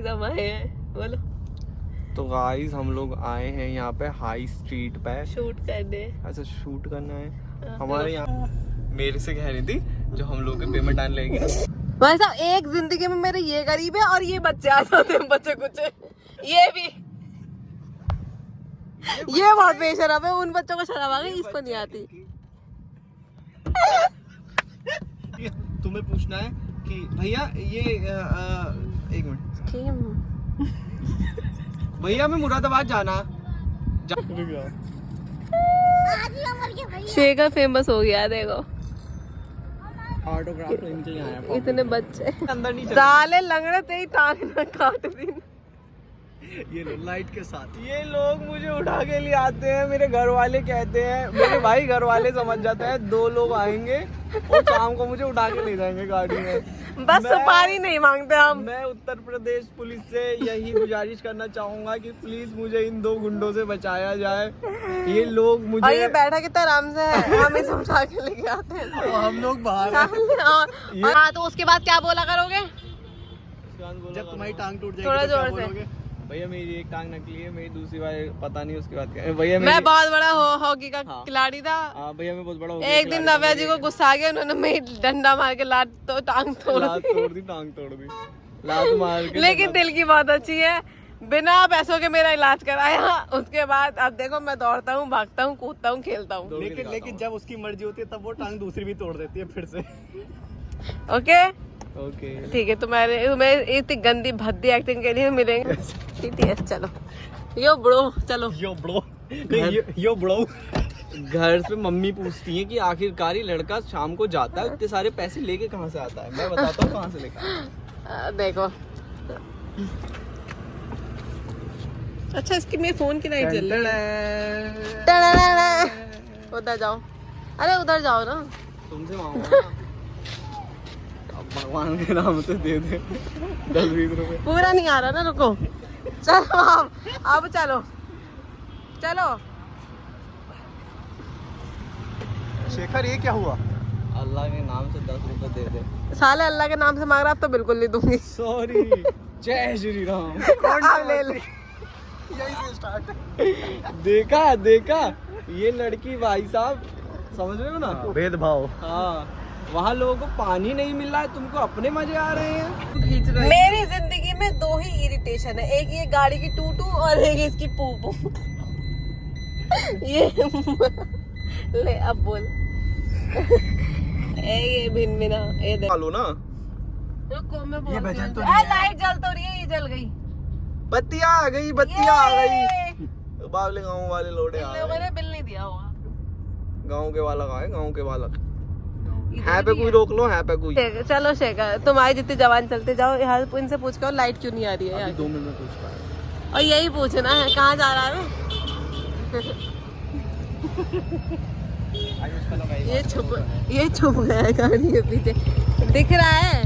बोलो। तो गाइस हम लोग आए हैं यहाँ पे हाई स्ट्रीट पे शूट करने। अच्छा शूट करना है हमारे यहाँ। मेरे से कह रही थी जो हम लोग के पेमेंट आने लेंगे भाई साहब एक जिंदगी में मेरे ये गरीब है और ये बच्चे आ जाते हैं बच्चे कुछ ये भी ये बहुत बेशरम है। उन बच्चों को शर्म आ गई, इसको नहीं आती। तुम्हें पूछना है कि भैया ये एक मिनट भैया मैं मुरादाबाद जाना शेखर फेमस हो गया देखो। ऑटोग्राफ लेने के लिए आया इतने बच्चे अंदर नहीं साले लंगड़े तेरी टांग ना काट दी। ये लो लाइट के साथ। ये लोग मुझे उठा के लिए आते हैं, मेरे घर वाले कहते हैं, मेरे भाई घर वाले समझ जाते हैं 2 लोग आएंगे और शाम को मुझे उठा के ले जाएंगे गाड़ी में। बस सुपारी नहीं मांगते हम। मैं उत्तर प्रदेश पुलिस से यही गुजारिश करना चाहूंगा कि प्लीज मुझे इन 2 गुंडों से बचाया जाए। ये लोग मुझे और ये बैठा कितना आराम से है, हम इसे उठा के लेके आते हैं। हम लोग बाहर और हाँ तो उसके बाद क्या बोला करोगे जब तुम्हारी टांग टूट जाएगी थोड़ा तो क्या जोर से। बोलोगे? भैया मेरी एक टांग नकली है, मेरी दूसरी वाली पता नहीं उसके बाद क्या। भैया मैं बहुत बड़ा हॉकी का हाँ। खिलाड़ी था। भैया मैं बहुत बड़ा हो एक दिन नव्या जी को गुस्सा आ गया, उन्होंने मेरी डंडा मार के लात तो टांग तोड़ लात दी। तोड़ दी, टांग तोड़ दी, लात मार के। लेकिन दिल की बहुत अच्छी है, बिना पैसों के मेरा इलाज कराया। उसके बाद अब देखो मैं दौड़ता हूँ, भागता हूँ, कूदता हूँ, खेलता हूँ। लेकिन जब उसकी मर्जी होती है तब वो टांग दूसरी भी तोड़ देती है फिर से। ओके ओके ठीक है, तुम्हें इतनी गंदी भद्दी एक्टिंग के लिए मिलेंगे। ठीक है चलो यो ब्रो चलो यो ब्रो। घर पे मम्मी पूछती है कि आखिरकार ये लड़का शाम को जाता है इतने सारे पैसे लेके कहाँ से आता है। मैं बताता हूँ कहाँ से लेकर आता है। देखो अच्छा इसकी मेरे फोन की लाइट जल रही है। उधर जाओ, अरे उधर जाओ ना। तुमसे मांगूंगा ना। अब भगवान के नाम से दे दे 10-20 रुपए। पूरा नहीं आ रहा ना, रुको चलो अब चलो चलो। शेखर ये क्या हुआ? अल्लाह के नाम से 10 रुपए दे दे। साले अल्लाह के नाम से मांग रहा, अब तो बिल्कुल नहीं दूंगी। सॉरी। जय श्री राम। अब ले ले। यही से स्टार्ट। देखा ये लड़की भाई साहब समझ रहे हो ना, भेदभाव। हाँ वहाँ लोगों को पानी नहीं मिल रहा है, तुमको अपने मजे आ रहे हैं। मेरी जिंदगी में 2 ही इरिटेशन है, एक ये गाड़ी की टूटू और एक इसकी पूपू। ये ले अब बोल। ये भिन ये देख लो ना। रुको मैं बोल भजन तो लाइट जल तो रही है, ये जल गई। बत्तियाँ आ गई, बत्तियाँ आ गई। बावले गाँव वाले लोड़े आ लोगों गए। ने बिल नहीं दिया होगा। गाँव के बालक आए, गाँव के बालक। है पे कोई रोक लो, है पे कोई। चलो शेखर तुम्हारी जितनी जवान चलते जाओ, यहाँ इनसे पूछ के लाइट क्यों नहीं आ रही है। 2 मिनट में पूछ पाया। और यही पूछना है कहाँ जा रहा है। ये छुप गया है गाड़ी के पीछे, दिख रहा है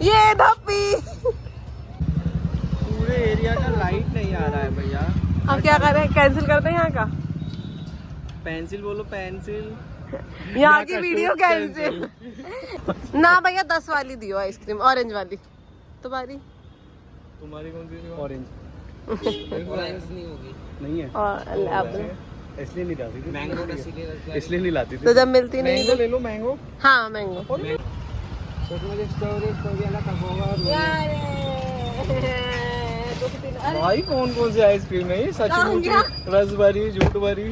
ये धप्पी। पूरे एरिया का लाइट नहीं आ रहा है भैया। अब क्या करें, कैंसिल करते हैं यहाँ का। पेंसिल बोलो, पेंसिल। यहाँ की वीडियो कैंसिल। ना भैया 10 वाली दियो आइसक्रीम, ऑरेंज वाली। तुम्हारी कौन सी? ऑरेंज। ऑरेंज नहीं होगी, नहीं है। और इसलिए नहीं लाती थी मैंगो, इसलिए नहीं लाती थी। तो जब मिलती नहीं मैंगो ले लो, मैंगो। हाँ मैंगो। भाई कौन सी आइसक्रीम है ये? सचमुच रस भरी, झूठ भरी।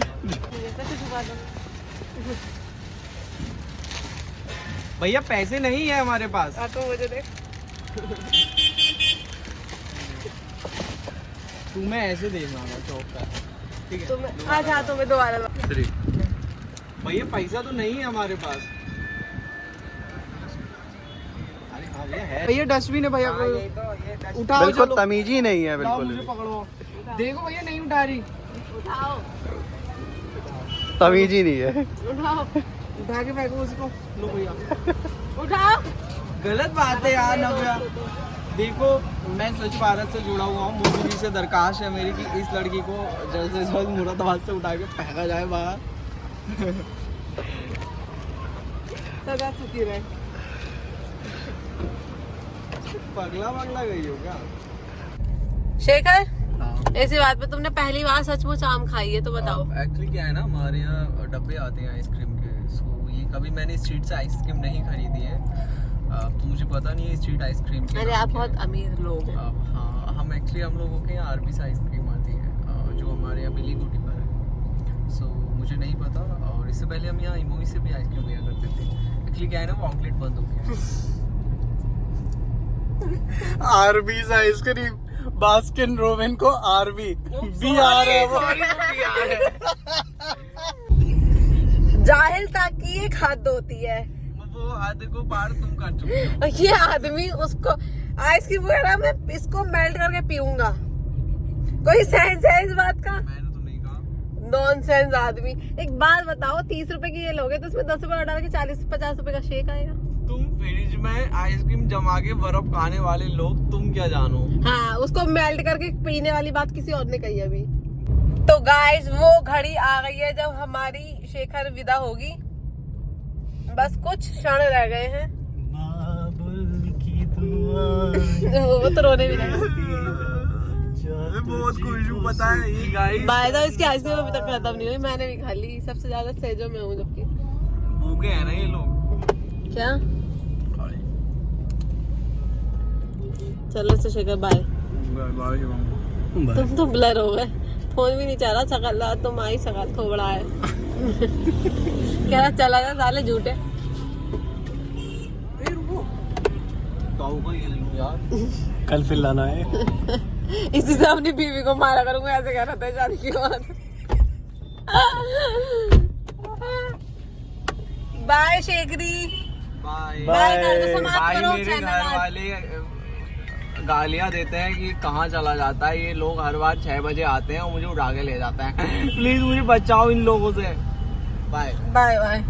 भैया पैसे नहीं है हमारे पास। तो मुझे देख, तुम्हें ऐसे देखना होगा चौक का, ठीक है? तुम्हें अच्छा तुम्हें दोबारा भैया पैसा तो नहीं है हमारे पास। भैया डस्टबिन है भैया, उठाओ। बिल्कुल तमीज ही नहीं है, बिल्कुल। मुझे पकड़ो, देखो भैया नहीं उठा रही। उठाओ, तमीज ही नहीं है। उठाओ, उठा के फेंको उसको। लो भैया उठाओ। गलत बात है यार नव्या। देखो मैं स्वच्छ भारत से जुड़ा हुआ हूँ, मोदी जी से दरखास्त है मेरी कि इस लड़की को जल्द से जल्द मुरादाबाद से उठा के फेंका जाए बाहर। सदा सुखी रहे। पगला पगला गई हो क्या? शेखर, हाँ। ऐसी बात पे तुमने पहली बार सचमुच आम खाई है तो बताओ। एक्चुअली क्या है ना, हमारे यहाँ डब्बे आते हैं आइसक्रीम के, सो ये कभी मैंने स्ट्रीट से आइसक्रीम नहीं खरीदी है, तो मुझे पता नहीं है स्ट्रीट आइसक्रीम के अरे आप बहुत अमीर लोग हो। हाँ, हम लोगों के यहाँ आरबी से आइसक्रीम आती है, जो हमारे यहाँ बिली गुटी पर है, सो मुझे नहीं पता। और इससे पहले हम यहाँ इमोई से भी आइसक्रीम लिया करते थे। एक्चुअली क्या है ना, वो आउटलेट बंद हो गया। आरबी से आइसक्रीम, बास्किन रोबिन को आरबी बी आ रहा है वो। जाहिल ताकि एक हद होती है, वो हद को पार तुम कर चुके हो। और ये आदमी उसको आइसक्रीम वगैरह मैं इसको मेल्ट करके पीऊंगा। कोई सेंस है इस बात का? मैंने तो नहीं कहा। नॉनसेंस आदमी। एक बात बताओ, 30 रुपए की ये लोगे तो उसमें 10 रुपए डाल के 40-50 रुपए का शेक आएगा। तुम फ्रिज में आइसक्रीम जमा के बर्फ खाने वाले लोग, तुम क्या जानो। हाँ, उसको मेल्ट करके पीने वाली बात किसी और ने कही अभी। तो गाइस, वो घड़ी आ गई है जब हमारी शेखर विदा होगी। बस कुछ क्षण रह गए हैं। वो तो रोने भी लगा। बहुत खुश हूँ, पता है ये गाइस। बाय द वे, इसकी आइसक्रीम अभी तक खत्म नहीं हुई, मैंने भी खा ली। सबसे ज्यादा सेजो में हूँ जबकि। भूखे हैं ना ये लोग। क्या? चलो से शेखर, बाय। तुम तो ब्लर हो गए, फोन भी नहीं चल रहा। सकल तुम आई, सकल थोबड़ा है। कह रहा चला जा साले झूठे। यार कल फिर लाना है। इसी से अपनी बीवी को मारा करूंगा, ऐसे कह रहा था शादी के बाद। बाय शेखरी, बाय बाय कर दो, समाप्त भाई। करो मेरे चैनल घर आज। वाले गालियां देते हैं कि कहाँ चला जाता है ये लोग, हर बार 6 बजे आते हैं और मुझे उठा के ले जाता है। प्लीज मुझे बचाओ इन लोगों से। Bye bye bye.